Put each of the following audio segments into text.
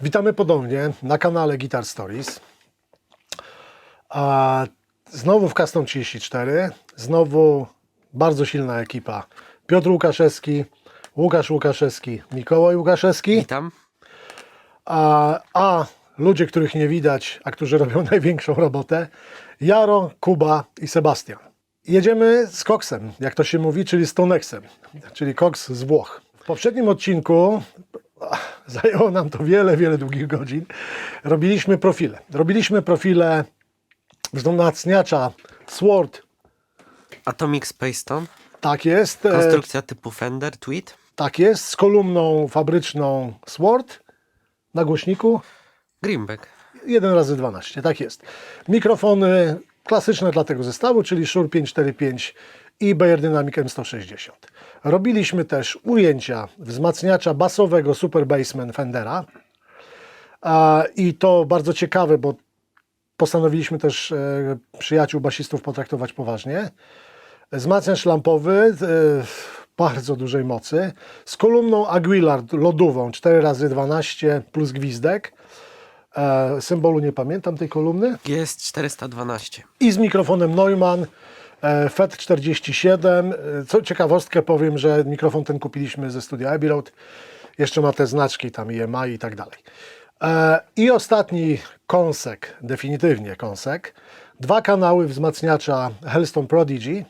Witamy ponownie na kanale Guitar Stories. Znowu w Custom 34, znowu bardzo silna ekipa. Piotr Łukaszewski, Łukasz Łukaszewski, Mikołaj Łukaszewski. Witam. A ludzie, których nie widać, a którzy robią największą robotę, Jaro, Kuba i Sebastian. Jedziemy z koksem, jak to się mówi, czyli z Tonexem, czyli koks z Włoch. W poprzednim odcinku zajęło nam to wiele długich godzin. Robiliśmy profile wzmacniacza Sword. Atomic Space Tone. Tak jest. Konstrukcja typu Fender Tweed. Tak jest, z kolumną fabryczną Sword na głośniku. Greenback. 1x12, tak jest. Mikrofony klasyczne dla tego zestawu, czyli Shure 545 i Beyer Dynamic M160. Robiliśmy też ujęcia wzmacniacza basowego Super Bassman Fendera. I to bardzo ciekawe, bo postanowiliśmy też przyjaciół basistów potraktować poważnie. Wzmacniacz lampowy bardzo dużej mocy z kolumną Aguilar lodową 4x12 plus gwizdek. Symbolu nie pamiętam tej kolumny. Jest 412. I z mikrofonem Neumann FET47. Co ciekawostkę powiem, że mikrofon ten kupiliśmy ze studia Abbey Road. Jeszcze ma te znaczki tam EMI i tak dalej. I ostatni kąsek, definitywnie kąsek. 2 kanały wzmacniacza Hellstone Prodigy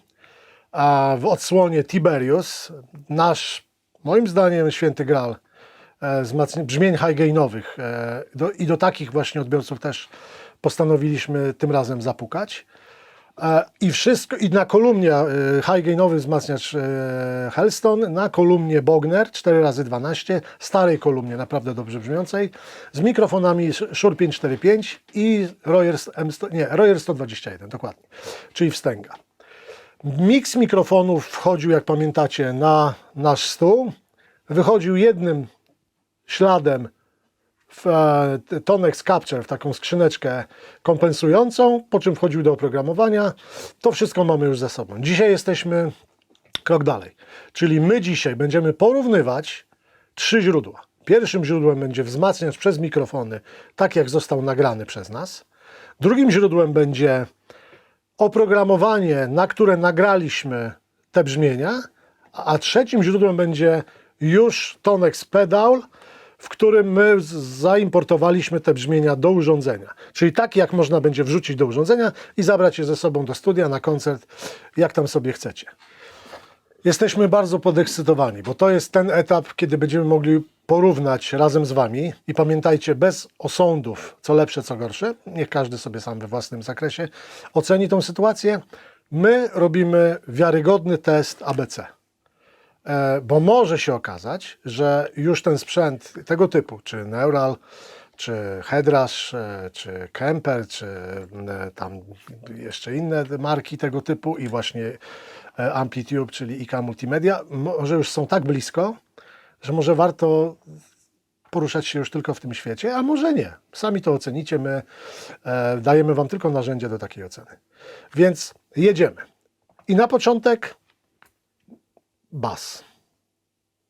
w odsłonie Tiberius. Nasz, moim zdaniem, święty graal brzmień high-gainowych. I do takich właśnie odbiorców też postanowiliśmy tym razem zapukać. I wszystko, i na kolumnie high-gainowy wzmacniacz Hellstone, na kolumnie Bogner 4x12, starej kolumnie, naprawdę dobrze brzmiącej, z mikrofonami Shure 545 i Royer 121, dokładnie, czyli wstęga. Miks mikrofonów wchodził, jak pamiętacie, na nasz stół, wychodził jednym śladem w Tonex Capture, w taką skrzyneczkę kompensującą, po czym wchodził do oprogramowania. To wszystko mamy już za sobą. Dzisiaj jesteśmy krok dalej, czyli my dzisiaj będziemy porównywać 3 źródła. Pierwszym źródłem będzie wzmacniacz przez mikrofony, tak jak został nagrany przez nas. Drugim źródłem będzie oprogramowanie, na które nagraliśmy te brzmienia, a trzecim źródłem będzie już Tonex Pedal, w którym my zaimportowaliśmy te brzmienia do urządzenia. Czyli tak, jak można będzie wrzucić do urządzenia i zabrać je ze sobą do studia, na koncert, jak tam sobie chcecie. Jesteśmy bardzo podekscytowani, bo to jest ten etap, kiedy będziemy mogli porównać razem z Wami. I pamiętajcie, bez osądów, co lepsze, co gorsze, niech każdy sobie sam we własnym zakresie oceni tą sytuację. My robimy wiarygodny test ABC. Bo może się okazać, że już ten sprzęt tego typu, czy Neural, czy Headrush, czy Kemper, czy tam jeszcze inne marki tego typu i właśnie Amplitube, czyli IK Multimedia, może już są tak blisko, że może warto poruszać się już tylko w tym świecie, a może nie. Sami to ocenicie, my dajemy Wam tylko narzędzia do takiej oceny. Więc jedziemy. I na początek bas.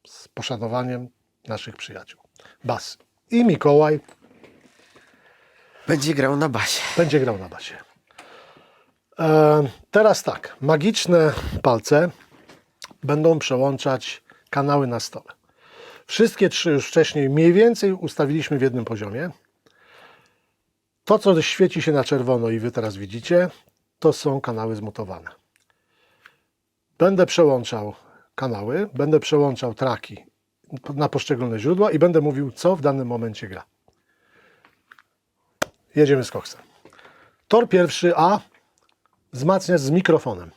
Z poszanowaniem naszych przyjaciół. Bas. I Mikołaj Będzie grał na basie. będzie grał na basie. Teraz tak. Magiczne palce będą przełączać kanały na stole. Wszystkie 3 już wcześniej mniej więcej ustawiliśmy w jednym poziomie. To, co świeci się na czerwono i Wy teraz widzicie, to są kanały zmutowane. Będę przełączał kanały, będę przełączał traki na poszczególne źródła i będę mówił, co w danym momencie gra. Jedziemy z koksem. Tor pierwszy A. Wzmacniacz z mikrofonem.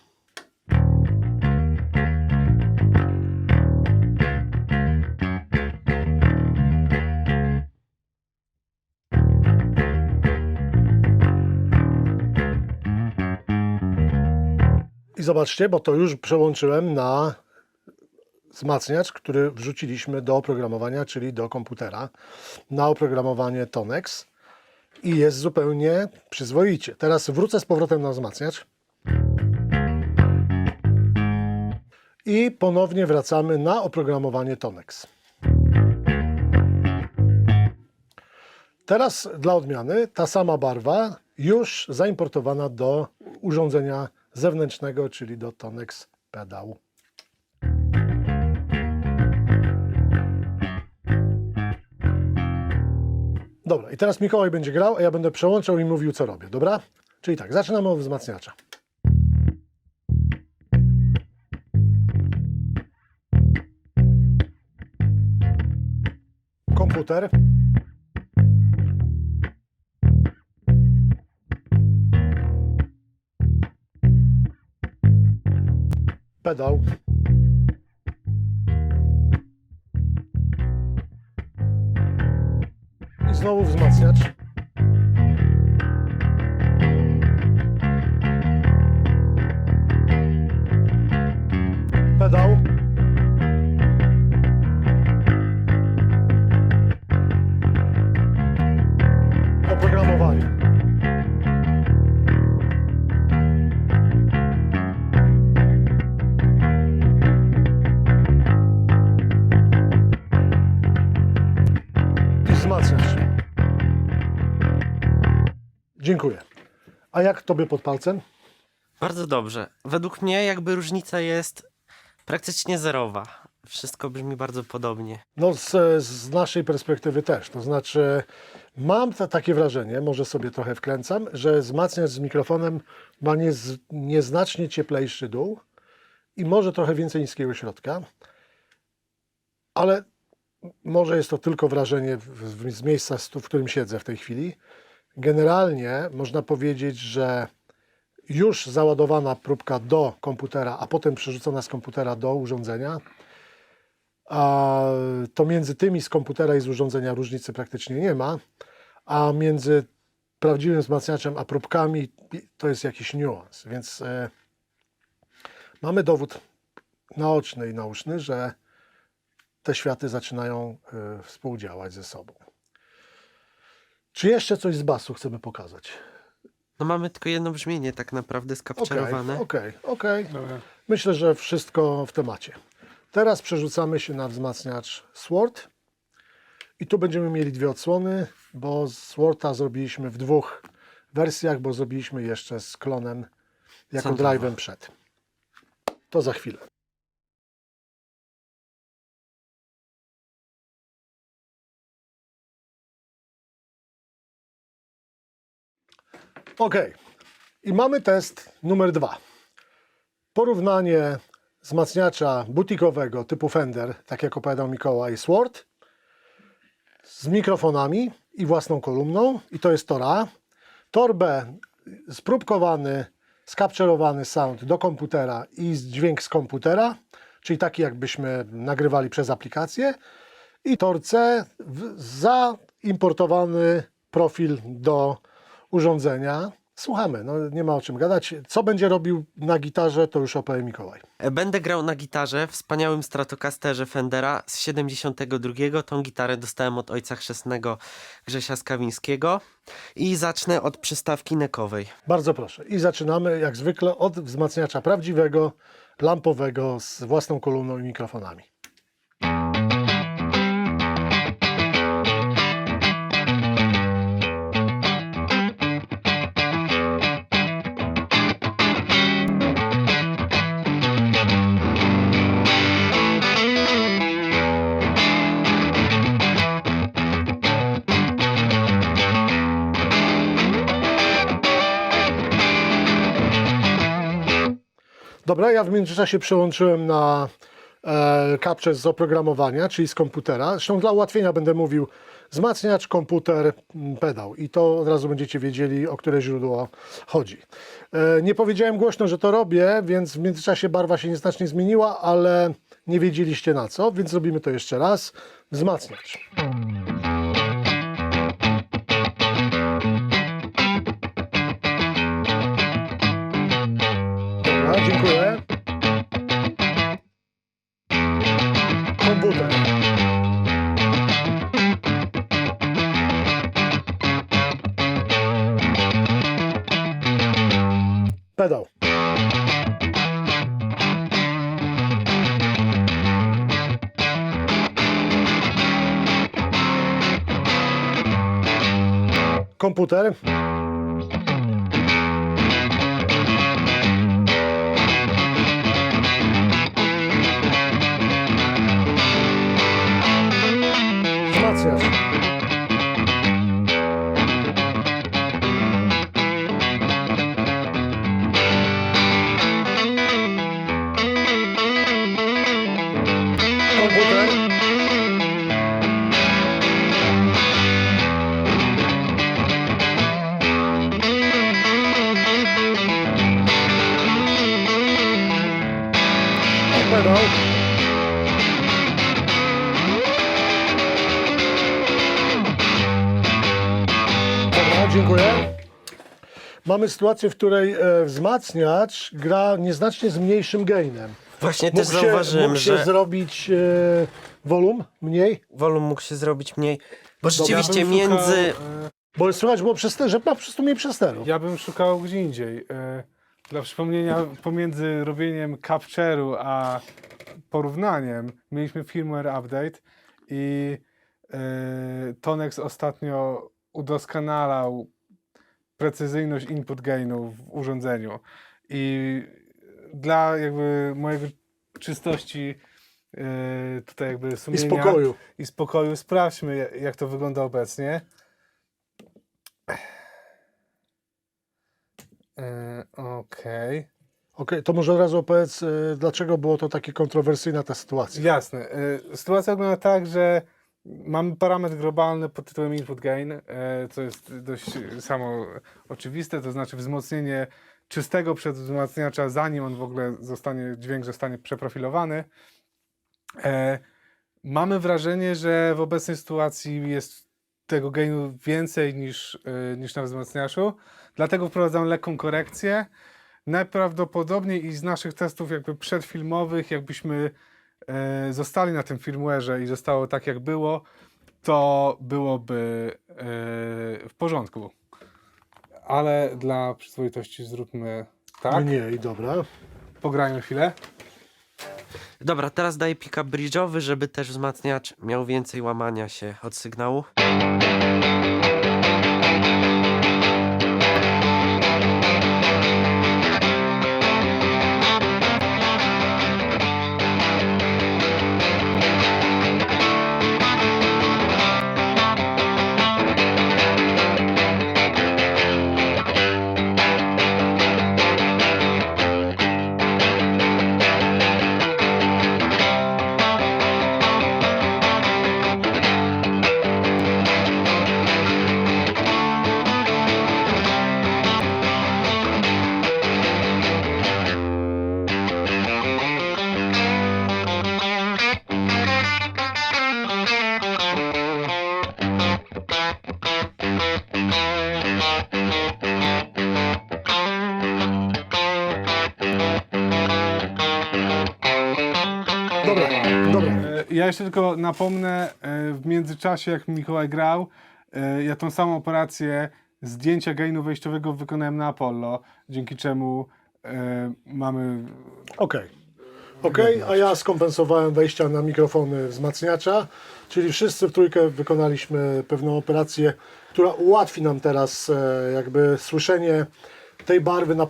I zobaczcie, bo to już przełączyłem na wzmacniacz, który wrzuciliśmy do oprogramowania, czyli do komputera, na oprogramowanie Tonex i jest zupełnie przyzwoicie. Teraz wrócę z powrotem na wzmacniacz i ponownie wracamy na oprogramowanie Tonex. Teraz dla odmiany ta sama barwa już zaimportowana do urządzenia zewnętrznego, czyli do Tonex Pedal. Dobra, i teraz Mikołaj będzie grał, a ja będę przełączał i mówił, co robię, dobra? Czyli tak, zaczynamy od wzmacniacza. Komputer. Pedał. I znowu wzmacniacz. Pedał. Oprogramowanie. I wzmacniacz. Dziękuję. A jak tobie pod palcem? Bardzo dobrze. Według mnie jakby różnica jest praktycznie zerowa. Wszystko brzmi bardzo podobnie. No z naszej perspektywy też. To znaczy mam takie wrażenie, może sobie trochę wkręcam, że wzmacniacz z mikrofonem ma nieznacznie cieplejszy dół i może trochę więcej niskiego środka. Ale może jest to tylko wrażenie z miejsca, w którym siedzę w tej chwili. Generalnie można powiedzieć, że już załadowana próbka do komputera, a potem przerzucona z komputera do urządzenia, a to między tymi z komputera i z urządzenia różnicy praktycznie nie ma, a między prawdziwym wzmacniaczem a próbkami to jest jakiś niuans. Więc mamy dowód naoczny i nauczny, że te światy zaczynają współdziałać ze sobą. Czy jeszcze coś z basu chcemy pokazać? No mamy tylko jedno brzmienie tak naprawdę skapczerowane. Okej. Myślę, że wszystko w temacie. Teraz przerzucamy się na wzmacniacz Sword i tu będziemy mieli dwie odsłony, bo Sworda zrobiliśmy w dwóch wersjach, bo zrobiliśmy jeszcze z klonem jako Centrowo. drive'em przed. To za chwilę. Ok. I mamy test numer 2. Porównanie wzmacniacza butikowego typu Fender, tak jak opowiadał Mikołaj, Sword, z mikrofonami i własną kolumną. I to jest tor A. Tor B, spróbkowany, skapczerowany sound do komputera i dźwięk z komputera, czyli taki jakbyśmy nagrywali przez aplikację. I tor C, zaimportowany profil do urządzenia. Słuchamy, no nie ma o czym gadać. Co będzie robił na gitarze, to już opowie Mikołaj. Będę grał na gitarze, wspaniałym Stratocasterze Fendera z 72. Tą gitarę dostałem od ojca chrzestnego Grzesia Skawińskiego i zacznę od przystawki nekowej. Bardzo proszę. I zaczynamy jak zwykle od wzmacniacza prawdziwego, lampowego, z własną kolumną i mikrofonami. Dobra, ja w międzyczasie przełączyłem na capture z oprogramowania, czyli z komputera. Zresztą dla ułatwienia będę mówił wzmacniacz, komputer, pedał i to od razu będziecie wiedzieli, o które źródło chodzi. Nie powiedziałem głośno, że to robię, więc w międzyczasie barwa się nieznacznie zmieniła, ale nie wiedzieliście na co, więc zrobimy to jeszcze raz. Wzmacniacz. Dobra, dziękuję. Komputer. Pedał. Komputer. Wzmacniacz. Komputer. Pedał. Dobra, dziękuję. Mamy sytuację, w której wzmacniacz gra nieznacznie z mniejszym gainem. Właśnie też zauważyłem, mógł się że zrobić wolum mniej, wolum mógł się zrobić mniej. Bo Ja rzeczywiście bym szukał, między... bo słychać było że ma po prostu mniej przesteru. Ja bym szukał gdzie indziej. Dla przypomnienia, pomiędzy robieniem capture'u a porównaniem mieliśmy firmware update i Tonex ostatnio udoskonalał precyzyjność input gainu w urządzeniu. I dla jakby mojego czystości tutaj jakby I sumienia spokoju. sprawdźmy, jak to wygląda obecnie. Okej. Okej, to może od razu opowiedz, dlaczego było to takie kontrowersyjna ta sytuacja. Jasne. Sytuacja wygląda tak, że mamy parametr globalny pod tytułem input gain, co jest dość samo oczywiste, to znaczy wzmocnienie czystego przedwzmacniacza, zanim on w ogóle dźwięk zostanie przeprofilowany. Mamy wrażenie, że w obecnej sytuacji jest tego gainu więcej niż na wzmacniaczu, dlatego wprowadzam lekką korekcję. Najprawdopodobniej i z naszych testów jakby przedfilmowych, jakbyśmy zostali na tym firmware'ze i zostało tak jak było, to byłoby w porządku. Ale dla przyzwoitości zróbmy tak. Mniej, dobra. Pograjmy chwilę. Dobra, teraz daję pick-up bridge'owy, żeby też wzmacniacz miał więcej łamania się od sygnału. Dobra. Ja jeszcze tylko napomnę, w międzyczasie jak Mikołaj grał, ja tą samą operację zdjęcia gainu wejściowego wykonałem na Apollo, dzięki czemu mamy... Okej, a ja skompensowałem wejścia na mikrofony wzmacniacza, czyli wszyscy w trójkę wykonaliśmy pewną operację, która ułatwi nam teraz jakby słyszenie tej barwy na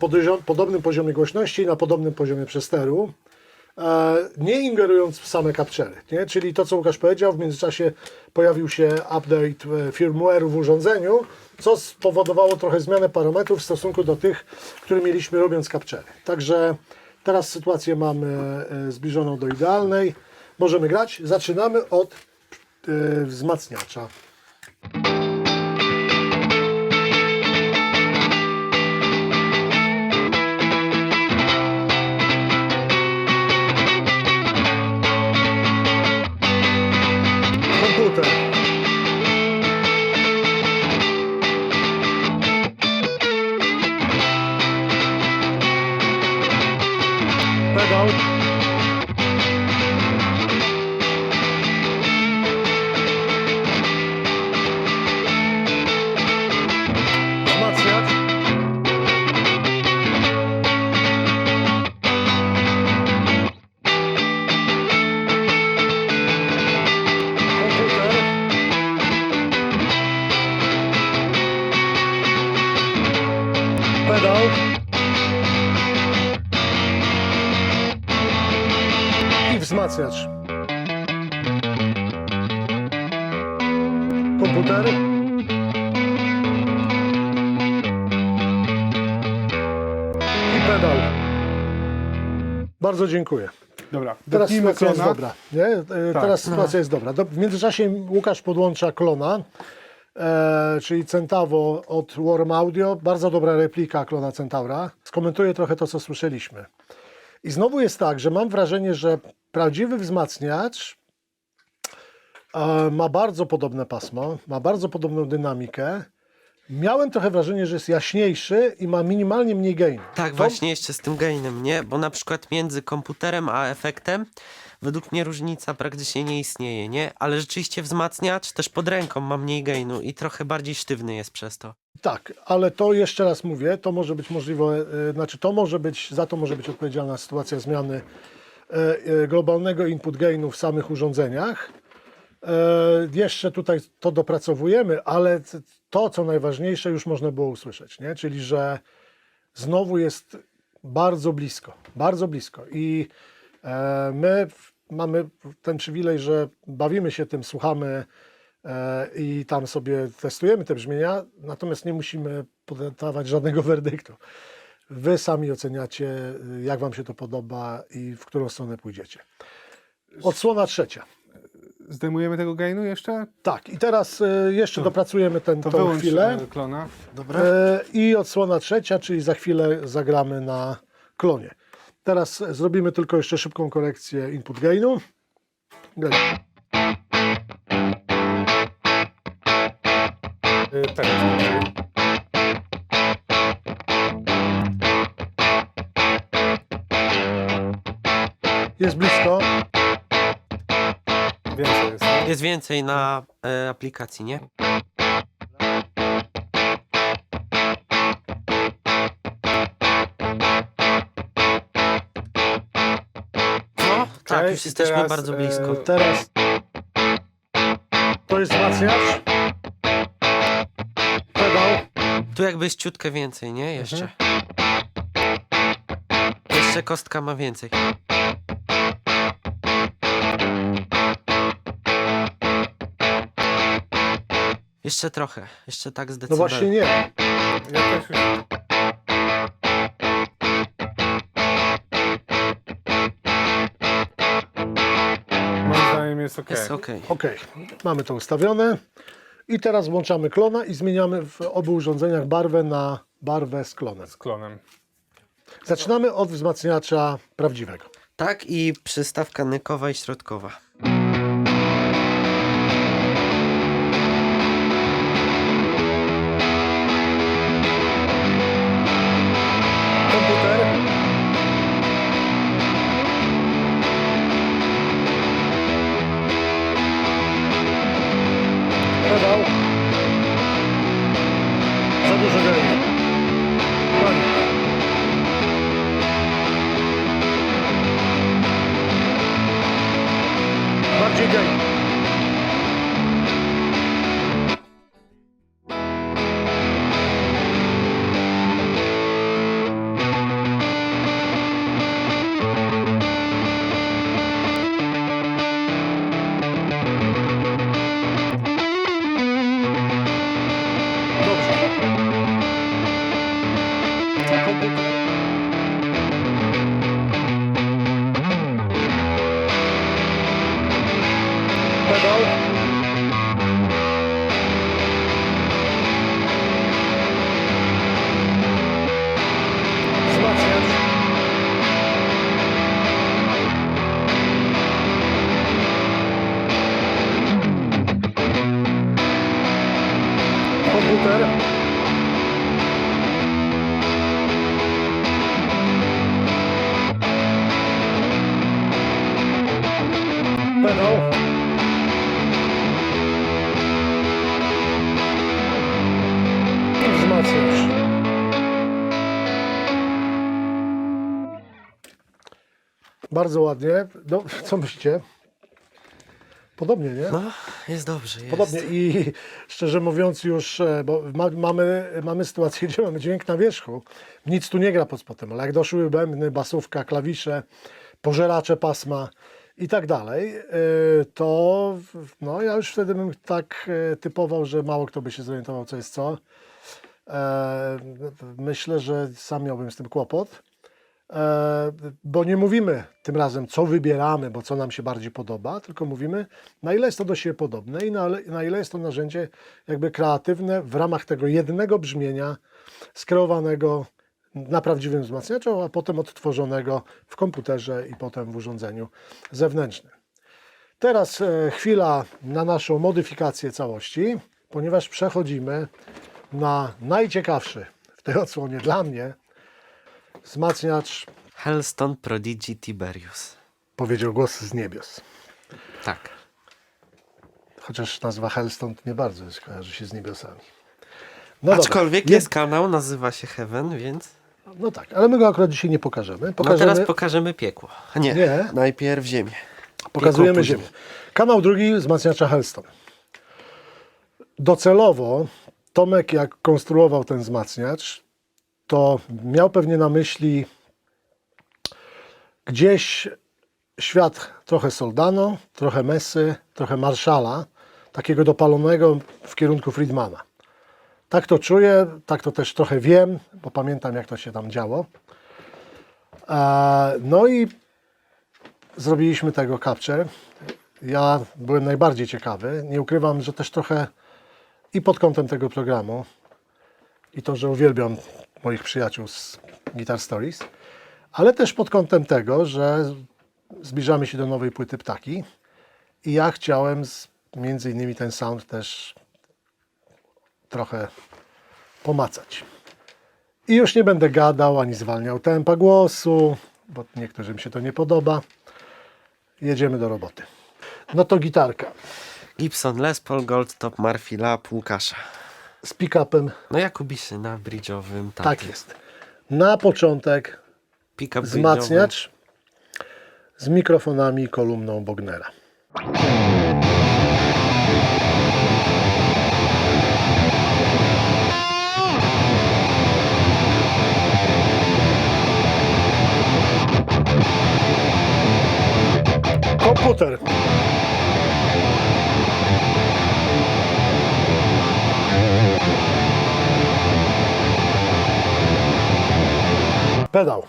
podobnym poziomie głośności i na podobnym poziomie przesteru, nie ingerując w same capture'y, nie? Czyli to, co Łukasz powiedział, w międzyczasie pojawił się update firmware'u w urządzeniu, co spowodowało trochę zmianę parametrów w stosunku do tych, które mieliśmy robiąc capture'y. Także teraz sytuację mamy zbliżoną do idealnej. Możemy grać. Zaczynamy od wzmacniacza. Komputer. Pedał. Wzmacniacz. Komputer. I pedał. Bardzo dziękuję. Dobra, Teraz dopnijmy sytuacja jest klona. dobra. Nie? Teraz sytuacja jest dobra. W międzyczasie Łukasz podłącza klona, czyli Centawo od Worm Audio. Bardzo dobra replika klona Centaura. Skomentuję trochę to, co słyszeliśmy. I znowu jest tak, że mam wrażenie, że prawdziwy wzmacniacz ma bardzo podobne pasmo, ma bardzo podobną dynamikę. Miałem trochę wrażenie, że jest jaśniejszy i ma minimalnie mniej gainu. Tak, właśnie jeszcze z tym gainem, nie? Bo na przykład między komputerem a efektem według mnie różnica praktycznie nie istnieje, nie? Ale rzeczywiście wzmacniacz też pod ręką ma mniej gainu i trochę bardziej sztywny jest przez to. Tak, ale to jeszcze raz mówię, to może być możliwe, znaczy to może być, za to może być odpowiedzialna sytuacja zmiany globalnego input gainu w samych urządzeniach. Jeszcze tutaj to dopracowujemy, ale to, co najważniejsze, już można było usłyszeć, nie? Czyli że znowu jest bardzo blisko i my mamy ten przywilej, że bawimy się tym, słuchamy i tam sobie testujemy te brzmienia, natomiast nie musimy podawać żadnego werdyktu. Wy sami oceniacie, jak wam się to podoba i w którą stronę pójdziecie. Odsłona trzecia. Zdejmujemy tego gainu jeszcze? Tak, i teraz jeszcze dopracujemy To tą wyłącz chwilę. klona. Dobra? I odsłona trzecia, czyli za chwilę zagramy na klonie. Teraz zrobimy tylko jeszcze szybką korekcję input gainu. Teraz. Jest blisko. Więcej jest. Jest więcej na aplikacji, nie? No, tak, Okej, już i jesteśmy teraz, bardzo blisko. Teraz to jest wzmacniacz. Pedał. Tu jakby jest ciutkę więcej, nie? Jeszcze. Jeszcze kostka ma więcej. Jeszcze trochę, jeszcze tak No zdecydowanie. właśnie nie. Ja też już... Moim zdaniem jest ok. Jest okej. Okej, mamy to ustawione. I teraz włączamy klona i zmieniamy w obu urządzeniach barwę na barwę z klonem. Z klonem. Zaczynamy od wzmacniacza prawdziwego. Tak, i przystawka nykowa i środkowa. Komputer. Pedał. Za dużo gainu. Ładnie. Bardziej gainu. Dobrze. Komputer. Pedał. Wzmacniacz. Komputer. Pedał. I wzmacniacz. Bardzo ładnie. No, co myślicie? Podobnie, nie? No, jest dobrze, jest. Podobnie i szczerze mówiąc już, bo mamy sytuację, gdzie mamy dźwięk na wierzchu, nic tu nie gra pod spodem, ale jak doszły bębny, basówka, klawisze, pożeracze pasma i tak dalej, to no, ja już wtedy bym tak typował, że mało kto by się zorientował, co jest co. Myślę, że sam miałbym z tym kłopot, bo nie mówimy tym razem, co wybieramy, bo co nam się bardziej podoba, tylko mówimy, na ile jest to do siebie podobne i na ile jest to narzędzie jakby kreatywne w ramach tego jednego brzmienia skreowanego na prawdziwym wzmacniaczu, a potem odtworzonego w komputerze i potem w urządzeniu zewnętrznym. Teraz chwila na naszą modyfikację całości, ponieważ przechodzimy na najciekawszy w tej odsłonie dla mnie wzmacniacz, Hellstone Prodigy Tiberius. powiedział głos z niebios. Tak. Chociaż nazwa Hellstone nie bardzo kojarzy się z niebiosami. No dobra. Aczkolwiek jest kanał, nazywa się Heaven, więc... No tak, ale my go akurat dzisiaj nie pokażemy. No teraz pokażemy piekło. Nie, Nie. najpierw ziemię. Pokazujemy Piekło ziemię. później. Kanał drugi wzmacniacza Hellstone. Docelowo Tomek, jak konstruował ten wzmacniacz, to miał pewnie na myśli gdzieś świat trochę Soldano, trochę Messy, trochę Marshalla, takiego dopalonego w kierunku Friedmana. Tak to czuję, tak to też trochę wiem, bo pamiętam, jak to się tam działo. No i zrobiliśmy tego capture. Ja byłem najbardziej ciekawy. Nie ukrywam, że też trochę i pod kątem tego programu, i to, że uwielbiam moich przyjaciół z Guitar Stories, ale też pod kątem tego, że zbliżamy się do nowej płyty Ptaki i ja chciałem między innymi ten sound też trochę pomacać. I już nie będę gadał ani zwalniał tempa głosu, bo niektórym się to nie podoba. Jedziemy do roboty. No to gitarka Gibson Les Paul Gold Top Murphy Lap Łukasza. z pick-upem. No Jakubisy na bridge'owym. Tak jest. Na początek Pick-up wzmacniacz z mikrofonami i kolumną Bognera. Komputer. Pedał.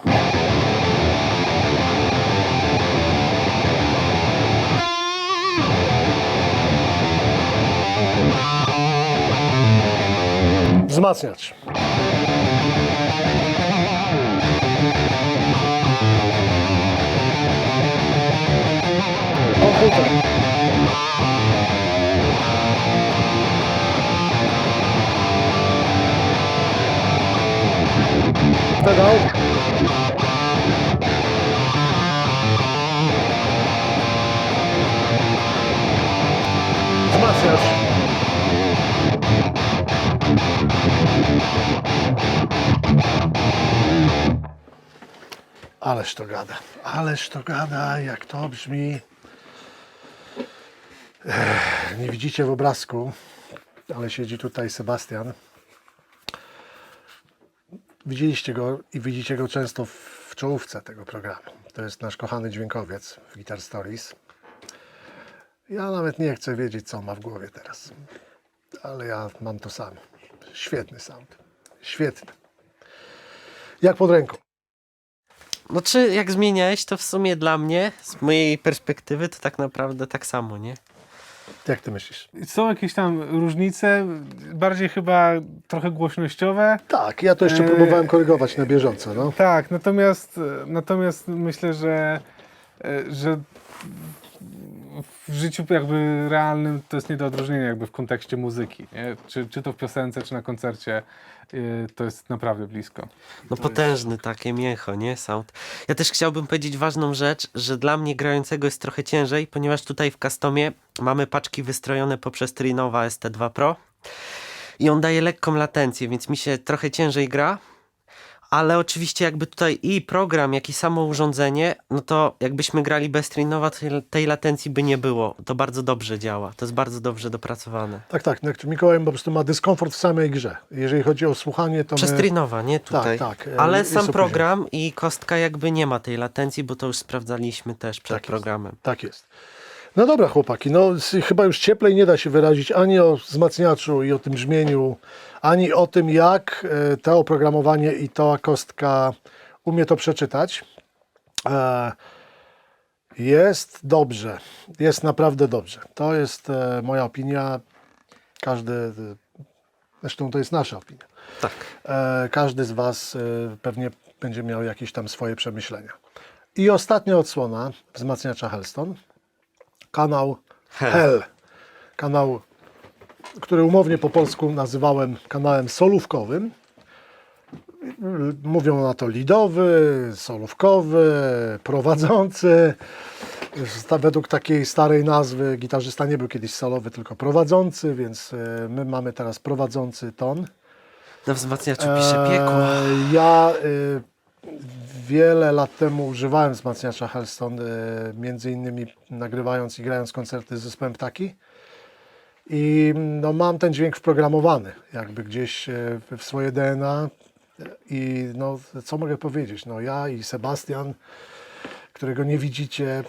Wzmacniacz. Komputer. Pedał. Wzmacniacz. Ależ to gada, jak to brzmi. Nie widzicie w obrazku, ale siedzi tutaj Sebastian. Widzieliście go i widzicie go często w czołówce tego programu. To jest nasz kochany dźwiękowiec w Guitar Stories. Ja nawet nie chcę wiedzieć, co on ma w głowie teraz, ale ja mam to samo. Świetny sound. Świetny. Jak pod ręką. No czy jak zmieniałeś, to w sumie dla mnie, z mojej perspektywy, to tak naprawdę tak samo, nie? Jak ty myślisz? Są jakieś tam różnice, bardziej chyba trochę głośnościowe. Tak, ja to jeszcze próbowałem korygować na bieżąco. No. Tak, natomiast myślę, że w życiu jakby realnym to jest nie do odróżnienia jakby w kontekście muzyki. Nie? Czy to w piosence, czy na koncercie, to jest naprawdę blisko. No potężny takie mięcho, nie? Sound. Ja też chciałbym powiedzieć ważną rzecz, że dla mnie grającego jest trochę ciężej, ponieważ tutaj w customie mamy paczki wystrojone poprzez Trinova ST2 Pro i on daje lekką latencję, więc mi się trochę ciężej gra, Ale oczywiście jakby tutaj i program, jak i samo urządzenie, no to jakbyśmy grali bez Trinowa, to tej latencji by nie było. To bardzo dobrze działa. To jest bardzo dobrze dopracowane. Tak. Mikołaj po prostu ma dyskomfort w samej grze. Jeżeli chodzi o słuchanie, to Przez my... Trinowa, nie tutaj. Tak. Ale Jest sam opóźnienie. program i kostka jakby nie ma tej latencji, bo to już sprawdzaliśmy też przed Tak jest. programem. Tak jest. No dobra, chłopaki, no chyba już cieplej nie da się wyrazić ani o wzmacniaczu i o tym brzmieniu, ani o tym, jak to oprogramowanie i ta kostka umie to przeczytać. Jest dobrze, jest naprawdę dobrze. To jest moja opinia. Zresztą to jest nasza opinia. Tak. Każdy z Was pewnie będzie miał jakieś tam swoje przemyślenia. I ostatnia odsłona wzmacniacza Hellstone. Kanał Hell. Kanał, który umownie po polsku nazywałem kanałem solówkowym. Mówią na to lidowy, solówkowy, prowadzący. Według takiej starej nazwy gitarzysta nie był kiedyś solowy, tylko prowadzący, więc my mamy teraz prowadzący ton. Na wzmacniaczu pisze piekło. Ja wiele lat temu używałem wzmacniacza Hellstone, między innymi nagrywając i grając koncerty z zespołem Ptaki. I no, mam ten dźwięk wprogramowany, jakby gdzieś w swoje DNA. I no, co mogę powiedzieć? No, ja i Sebastian, którego nie widzicie,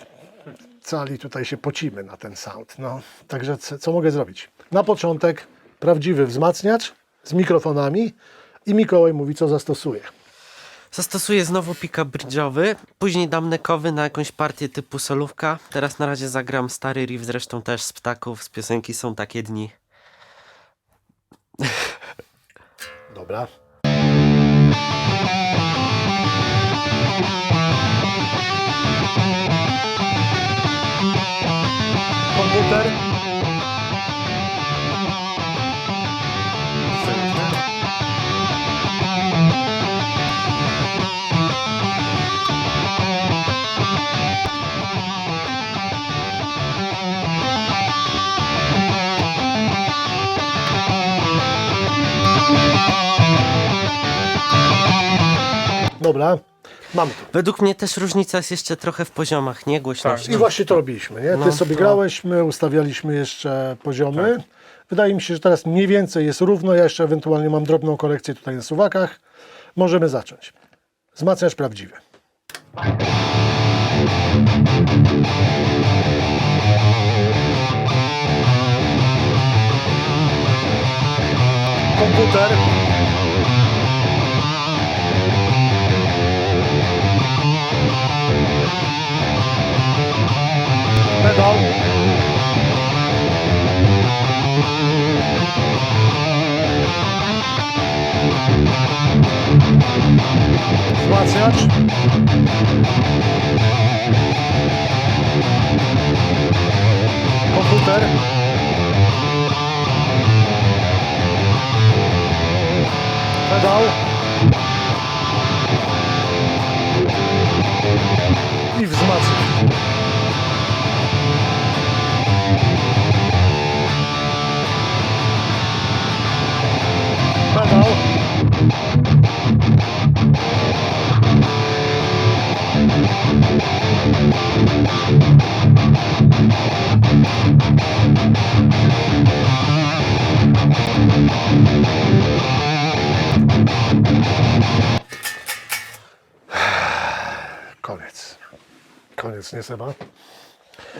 cali tutaj się pocimy na ten sound. No, także co mogę zrobić? Na początek prawdziwy wzmacniacz z mikrofonami i Mikołaj mówi, co zastosuje. Zastosuję znowu pick-up bridge'owy, później dam neckowy na jakąś partię typu solówka. Teraz na razie zagram stary riff, zresztą też z Ptaków, z piosenki Są takie dni. Dobra. Komputer. Dobra, mamy to. Według mnie też różnica jest jeszcze trochę w poziomach, nie? Głośności. I właśnie to robiliśmy, nie? Ty No, sobie to- grałeś, my ustawialiśmy jeszcze poziomy. Wydaje mi się, że teraz mniej więcej jest równo. Ja jeszcze ewentualnie mam drobną korekcję tutaj na suwakach. Możemy zacząć. Wzmacniacz prawdziwy. Komputer. Pedał. Wzmacniacz. Komputer. Pedał. I wzmacniacz. Pedał. Koniec. Koniec, nie Seba?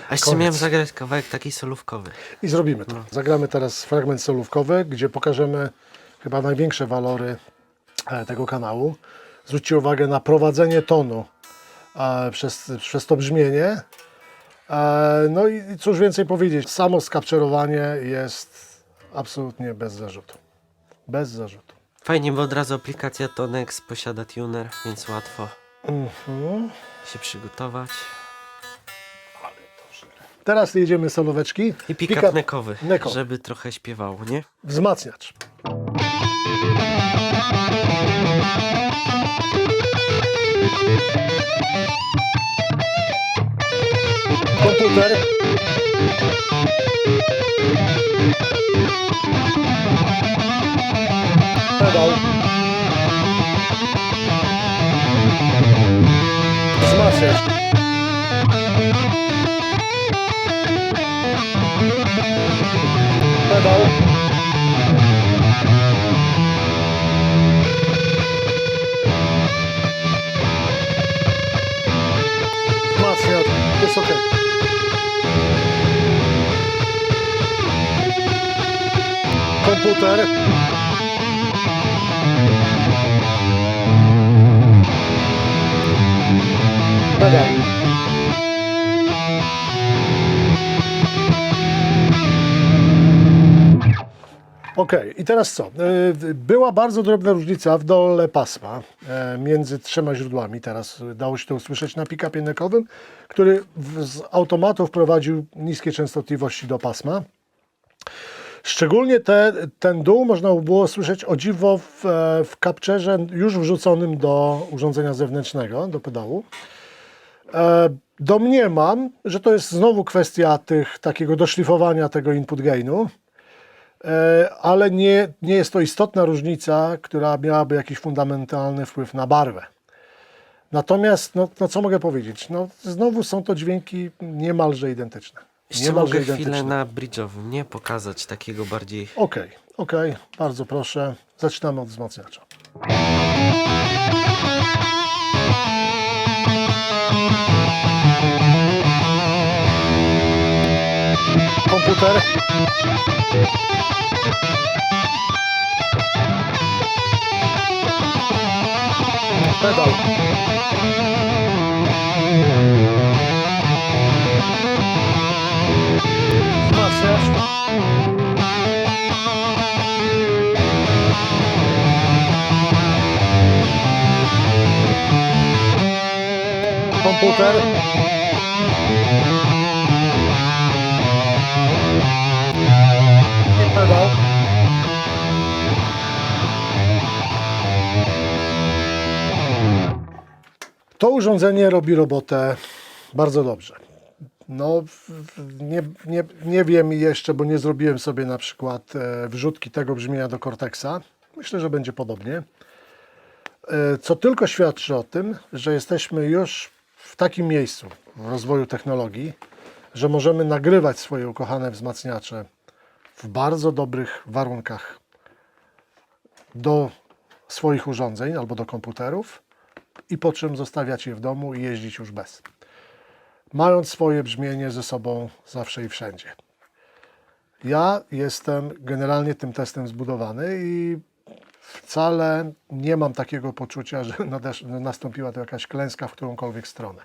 A jeszcze koniec. miałem zagrać kawałek taki solówkowy. I zrobimy to. Zagramy teraz fragment solówkowy, gdzie pokażemy chyba największe walory tego kanału. Zwróćcie uwagę na prowadzenie tonu przez to brzmienie. No i cóż więcej powiedzieć. Samo skapczerowanie jest absolutnie bez zarzutu. Bez zarzutu. Fajnie, bo od razu aplikacja Tonex posiada tuner, więc łatwo się przygotować. Teraz jedziemy solóweczki. I pick-up neckowy, neckowy. żeby trochę śpiewało, nie? Wzmacniacz. Komputer. Pedał. Wzmacniacz. Pedał. Wzmacniacz. Jest ok. Komputer. Pedał. Okej, i teraz co? Była bardzo drobna różnica w dole pasma między trzema źródłami. Teraz dało się to usłyszeć na pick-upie neckowym, który z automatu wprowadził niskie częstotliwości do pasma. Szczególnie ten dół można było słyszeć o dziwo w capturze już wrzuconym do urządzenia zewnętrznego, do pedału. Domniemam, że to jest znowu kwestia takiego doszlifowania tego input gainu, ale nie jest to istotna różnica, która miałaby jakiś fundamentalny wpływ na barwę. Natomiast, no co mogę powiedzieć? No, znowu są to dźwięki niemalże identyczne. Jeszcze mogę chwilę na bridge'owym, nie? Pokazać takiego bardziej... Okej, bardzo proszę. Zaczynamy od wzmacniacza. Komputer. Pedał. Wzmacniacz. Komputer. I pedał. To urządzenie robi robotę bardzo dobrze. No, nie wiem jeszcze, bo nie zrobiłem sobie na przykład wrzutki tego brzmienia do Cortexa. Myślę, że będzie podobnie. Co tylko świadczy o tym, że jesteśmy już w takim miejscu w rozwoju technologii, że możemy nagrywać swoje ukochane wzmacniacze w bardzo dobrych warunkach do swoich urządzeń albo do komputerów i po czym zostawiać je w domu i jeździć już bez. Mając swoje brzmienie ze sobą zawsze i wszędzie. Ja jestem generalnie tym testem zbudowany i wcale nie mam takiego poczucia, że nastąpiła to jakaś klęska w którąkolwiek stronę.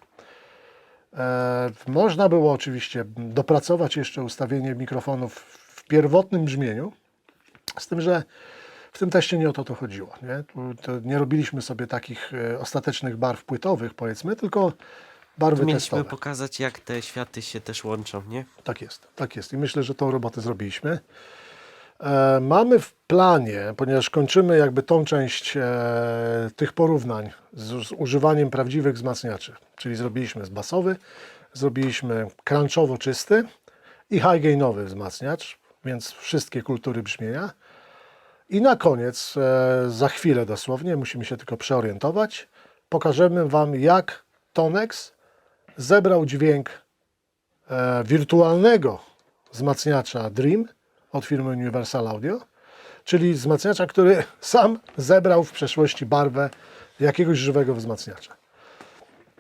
Można było oczywiście dopracować jeszcze ustawienie mikrofonów w pierwotnym brzmieniu, z tym, że w tym teście nie o to chodziło. Nie robiliśmy sobie takich ostatecznych barw płytowych, powiedzmy, tylko barwy Mieliśmy testowe. pokazać, jak te światy się też łączą, nie? Tak jest. I myślę, że tą robotę zrobiliśmy. Mamy w planie, ponieważ kończymy jakby tą część tych porównań z używaniem prawdziwych wzmacniaczy, czyli zrobiliśmy basowy, zrobiliśmy crunchowo czysty i high gainowy wzmacniacz, więc wszystkie kultury brzmienia. I na koniec, za chwilę dosłownie, musimy się tylko przeorientować, pokażemy Wam, jak Tonex zebrał dźwięk wirtualnego wzmacniacza Dream od firmy Universal Audio, czyli wzmacniacza, który sam zebrał w przeszłości barwę jakiegoś żywego wzmacniacza.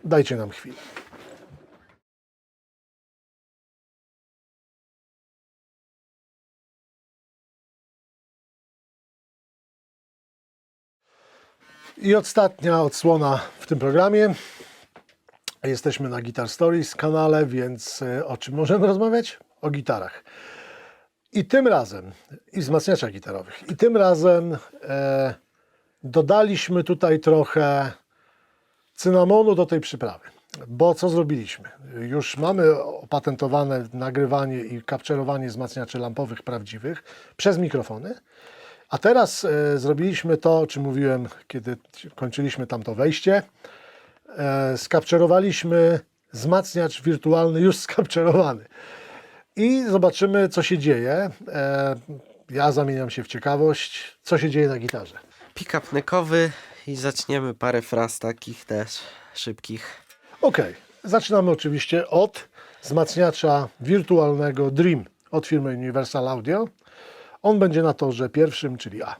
Dajcie nam chwilę. I ostatnia odsłona w tym programie. Jesteśmy na Guitar Stories kanale, więc o czym możemy rozmawiać? O gitarach. I tym razem, i wzmacniaczach gitarowych, i tym razem dodaliśmy tutaj trochę cynamonu do tej przyprawy. Bo co zrobiliśmy? Już mamy opatentowane nagrywanie i kapczerowanie wzmacniaczy lampowych prawdziwych przez mikrofony. A teraz zrobiliśmy to, o czym mówiłem, kiedy kończyliśmy tamto wejście. Skapczerowaliśmy wzmacniacz wirtualny już skapczerowany. I zobaczymy, co się dzieje. Ja zamieniam się w ciekawość, co się dzieje na gitarze. Pick-up neckowy i zaczniemy parę fraz takich też szybkich. Ok, zaczynamy oczywiście od wzmacniacza wirtualnego Dream od firmy Universal Audio. On będzie na torze pierwszym, czyli A.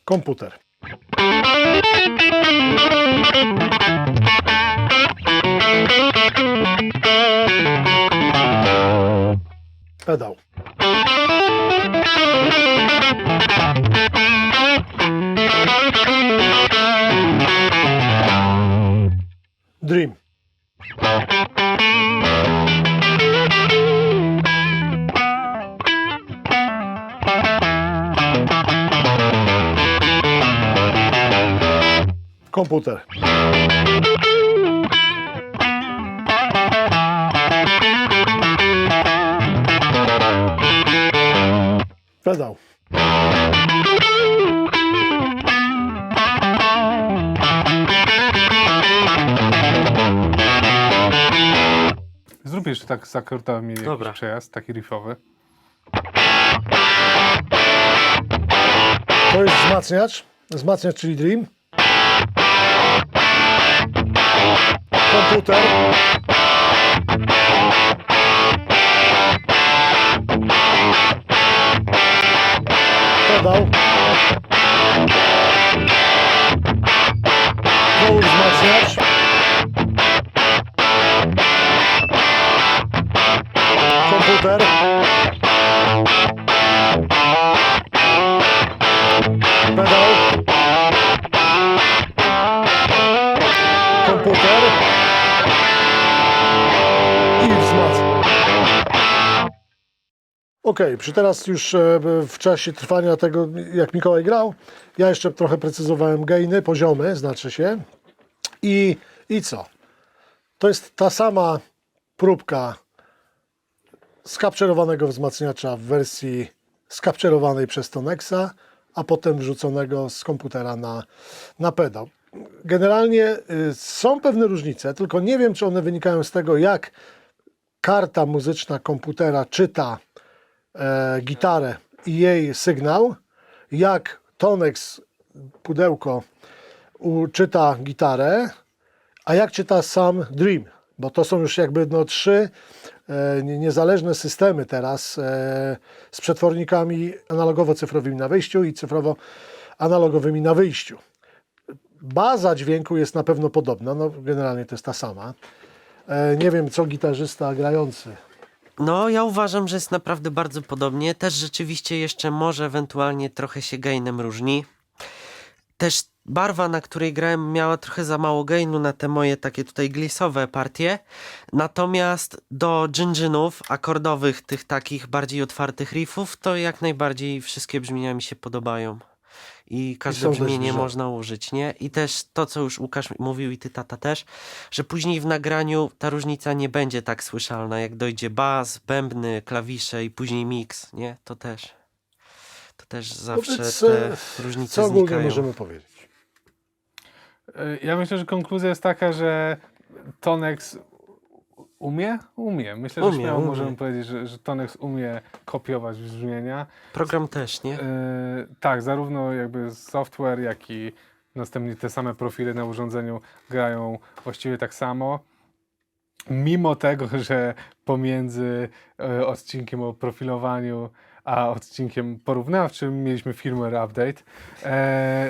Komputer. Pedał. Dream. Komputer. Pedał. Zrób jeszcze tak z akordami Dobra. jakiś przejazd, taki riffowy. To jest wzmacniacz. Wzmacniacz, czyli Dream. Komputer. Pedał. Znowu wzmacniacz. Komputer. Pedał. Komputer. I wzmacniacz. Ok, przy teraz już w czasie trwania tego, jak Mikołaj grał, ja jeszcze trochę precyzowałem gainy, poziomy, znaczy się. I co? To jest ta sama próbka skapczerowanego wzmacniacza w wersji skapczerowanej przez Tonexa, a potem wrzuconego z komputera na pedał. Generalnie są pewne różnice, tylko nie wiem, czy one wynikają z tego, jak karta muzyczna komputera czyta gitarę i jej sygnał, jak Tonex pudełko czyta gitarę, a jak czyta sam Dream, bo to są już jakby trzy niezależne systemy teraz z przetwornikami analogowo-cyfrowymi na wejściu i cyfrowo-analogowymi na wyjściu. Baza dźwięku jest na pewno podobna, no generalnie to jest ta sama. Nie wiem, co gitarzysta grający. No, ja uważam, że jest naprawdę bardzo podobnie. Też rzeczywiście jeszcze może ewentualnie trochę się gainem różni. Też barwa, na której grałem, miała trochę za mało gainu na te moje takie tutaj glisowe partie. Natomiast do dżingżynów akordowych, tych takich bardziej otwartych riffów, to jak najbardziej wszystkie brzmienia mi się podobają. I każde są dość brzmienie zbliżone. można użyć, nie? I też to, co już Łukasz mówił i ty, tata też, że później w nagraniu ta różnica nie będzie tak słyszalna, jak dojdzie bas, bębny, klawisze i później miks, nie? To też zawsze Wobec, te różnice co ogólnie znikają. możemy powiedzieć? Ja myślę, że konkluzja jest taka, że Tonex umie? Umie. Myślę, że Umie, śmiało umie. możemy powiedzieć, że Tonex umie kopiować brzmienia. Program też, nie? Tak, zarówno jakby software, jak i następnie te same profile na urządzeniu grają właściwie tak samo. Mimo tego, że pomiędzy odcinkiem o profilowaniu a odcinkiem porównawczym mieliśmy firmware update,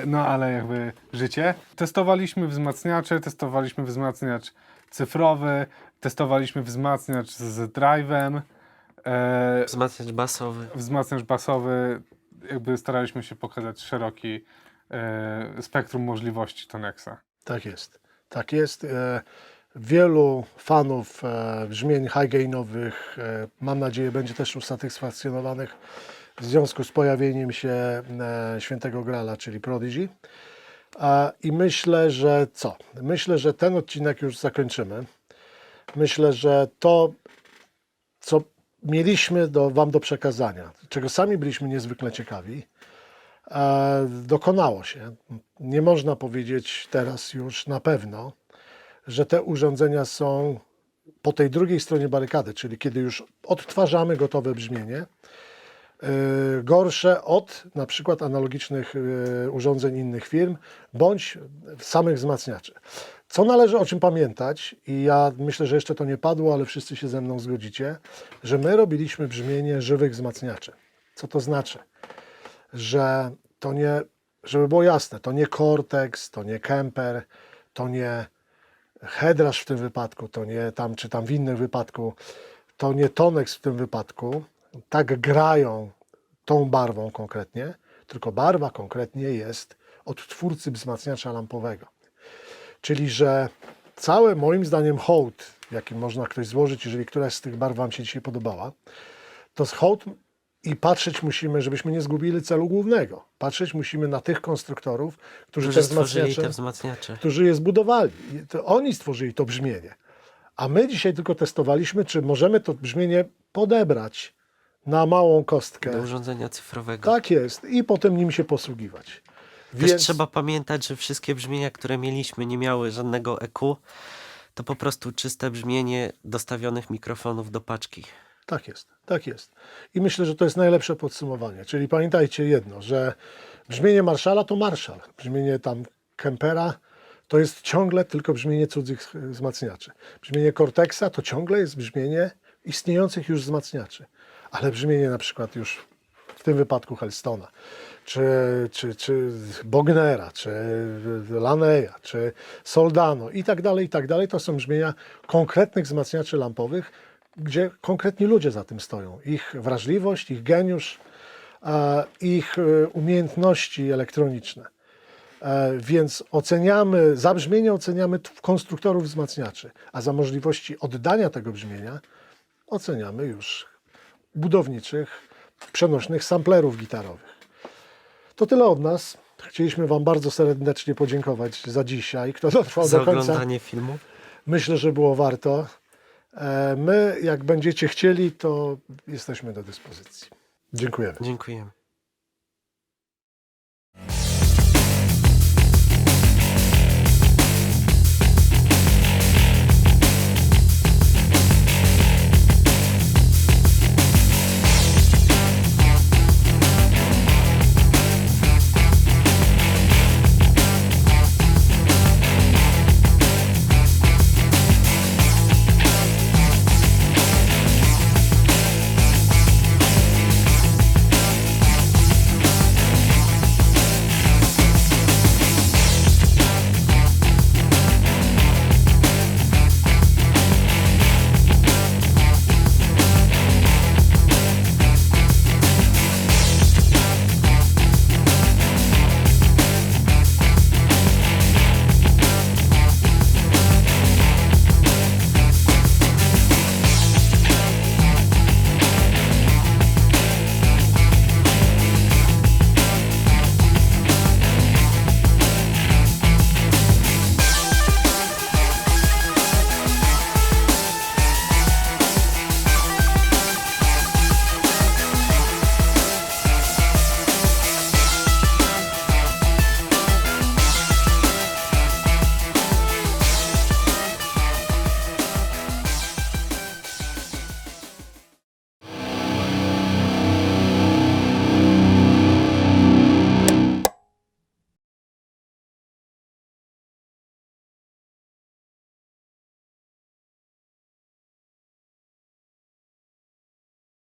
no ale jakby życie. Testowaliśmy wzmacniacze, testowaliśmy wzmacniacz cyfrowy, testowaliśmy wzmacniacz z drive'em, Wzmacniacz basowy. wzmacniacz basowy, jakby staraliśmy się pokazać szeroki spektrum możliwości Tonexa. Tak jest. Tak jest. Wielu fanów brzmień high-gainowych, mam nadzieję, będzie też usatysfakcjonowanych w związku z pojawieniem się Świętego Grala, czyli Prodigy. I myślę, że co? Myślę, że ten odcinek już zakończymy. Myślę, że to, co mieliśmy Wam do przekazania, czego sami byliśmy niezwykle ciekawi, dokonało się. Nie można powiedzieć teraz już na pewno, że te urządzenia są po tej drugiej stronie barykady, czyli kiedy już odtwarzamy gotowe brzmienie, gorsze od na przykład analogicznych urządzeń innych firm, bądź samych wzmacniaczy. Co należy o czym pamiętać, i ja myślę, że jeszcze to nie padło, ale wszyscy się ze mną zgodzicie, że my robiliśmy brzmienie żywych wzmacniaczy. Co to znaczy? Że to nie, żeby było jasne, to nie Cortex, to nie Kemper, to nie Headrush w tym wypadku, to nie tam, czy tam w innym wypadku, to nie Tonex w tym wypadku, tak grają tą barwą konkretnie, tylko barwa konkretnie jest od twórcy wzmacniacza lampowego. Czyli, że cały moim zdaniem hołd, jaki można ktoś złożyć, jeżeli któraś z tych barw Wam się dzisiaj podobała, to jest hołd i patrzeć musimy, żebyśmy nie zgubili celu głównego. Patrzeć musimy na tych konstruktorów, Którzy stworzyli te wzmacniacze. którzy je zbudowali. I to oni stworzyli to brzmienie. A my dzisiaj tylko testowaliśmy, czy możemy to brzmienie podebrać na małą kostkę. Do urządzenia cyfrowego. Tak jest. I potem nim się posługiwać. Też trzeba pamiętać, że wszystkie brzmienia, które mieliśmy, nie miały żadnego EQ. To po prostu czyste brzmienie dostawionych mikrofonów do paczki. Tak jest, tak jest. I myślę, że to jest najlepsze podsumowanie. Czyli pamiętajcie jedno, że brzmienie Marshalla to Marshall. Brzmienie tam Kempera to jest ciągle tylko brzmienie cudzych wzmacniaczy. Brzmienie Cortexa to ciągle jest brzmienie istniejących już wzmacniaczy. Ale brzmienie na przykład już w tym wypadku Hellstona, czy Bognera, czy Laneya, czy Soldano i tak dalej, to są brzmienia konkretnych wzmacniaczy lampowych, gdzie konkretni ludzie za tym stoją. Ich wrażliwość, ich geniusz, ich umiejętności elektroniczne. Więc oceniamy, za brzmienie oceniamy konstruktorów wzmacniaczy, a za możliwości oddania tego brzmienia oceniamy już budowniczych, przenośnych samplerów gitarowych. To tyle od nas. Chcieliśmy Wam bardzo serdecznie podziękować za dzisiaj. Kto dotrwał Za do końca, oglądanie filmu. myślę, że było warto. My, jak będziecie chcieli, to jesteśmy do dyspozycji. Dziękujemy. Dziękujemy.